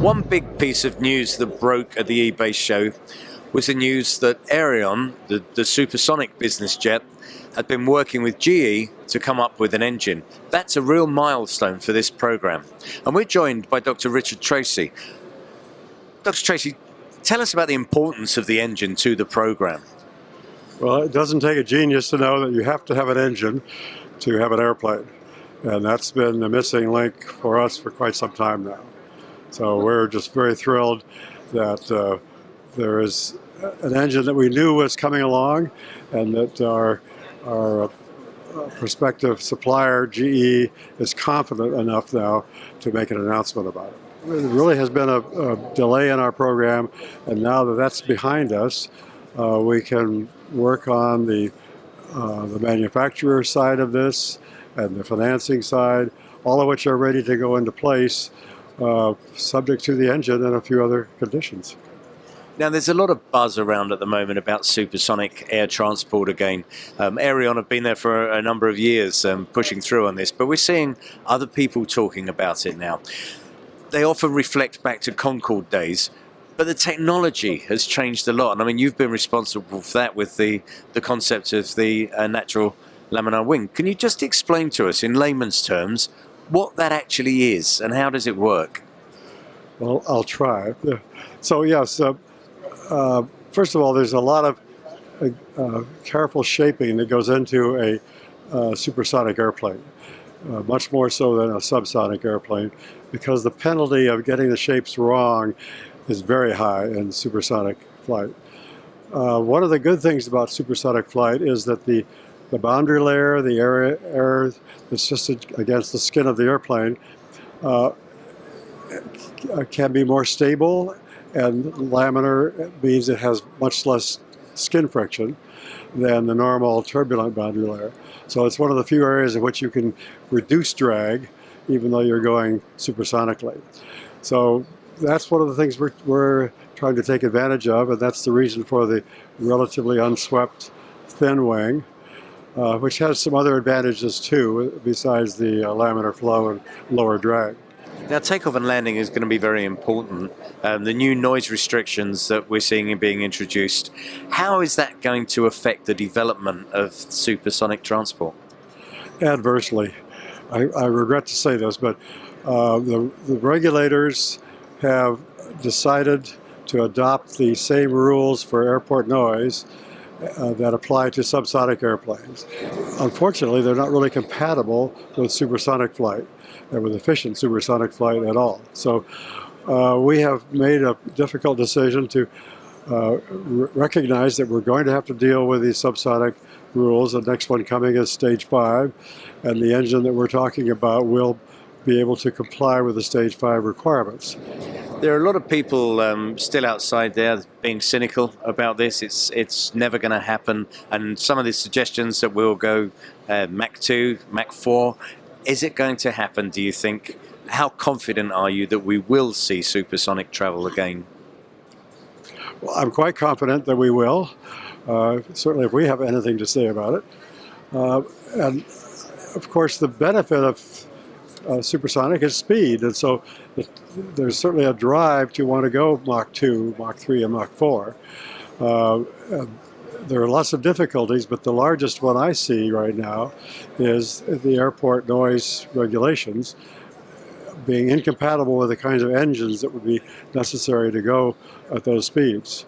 One big piece of news that broke at the eBay show was the news that Aerion, the Supersonic business jet, had been working with GE to come up with an engine. That's a real milestone for this program. And we're joined by Dr. Richard Tracy. Dr. Tracy, tell us about the importance of the engine to the program. Well, it doesn't take a genius to know that you have to have an engine to have an airplane. And that's been the missing link for us for quite some time now. So we're just very thrilled that there is an engine that we knew was coming along, and that our prospective supplier, GE, is confident enough now to make an announcement about it. There really has been a delay in our program, and now that that's behind us, we can work on the manufacturer side of this and the financing side, all of which are ready to go into place, subject to the engine and a few other conditions. Now, there's a lot of buzz around at the moment about supersonic air transport again. Aerion have been there for a number of years pushing through on this, but we're seeing other people talking about it now. They often reflect back to Concorde days, but the technology has changed a lot. And I mean, you've been responsible for that with the concept of the natural laminar wing. Can you just explain to us in layman's terms what that actually is and how does it work? Well, I'll try. So yes, first of all, there's a lot of careful shaping that goes into a supersonic airplane, much more so than a subsonic airplane, because the penalty of getting the shapes wrong is very high in supersonic flight. One of the good things about supersonic flight is that the boundary layer, the air that's just against the skin of the airplane, can be more stable, and laminar means it has much less skin friction than the normal turbulent boundary layer. So it's one of the few areas in which you can reduce drag even though you're going supersonically. So that's one of the things we're trying to take advantage of, and that's the reason for the relatively unswept thin wing, which has some other advantages too, besides the laminar flow and lower drag. Now, takeoff and landing is going to be very important. The new noise restrictions that we're seeing being introduced, how is that going to affect the development of supersonic transport? Adversely. I regret to say this, but the regulators have decided to adopt the same rules for airport noise that apply to subsonic airplanes. Unfortunately, they're not really compatible with supersonic flight and with efficient supersonic flight at all. So we have made a difficult decision to recognize that we're going to have to deal with these subsonic rules. The next one coming is stage 5, and the engine that we're talking about will be able to comply with the stage 5 requirements. There are a lot of people still outside there being cynical about this. It's never going to happen. And some of the suggestions that we'll go Mach 2, Mach 4, is it going to happen, do you think? How confident are you that we will see supersonic travel again? Well, I'm quite confident that we will. Certainly if we have anything to say about it. And of course the benefit of supersonic is speed, and so there's certainly a drive to want to go Mach 2, Mach 3, and Mach 4. There are lots of difficulties, but the largest one I see right now is the airport noise regulations being incompatible with the kinds of engines that would be necessary to go at those speeds.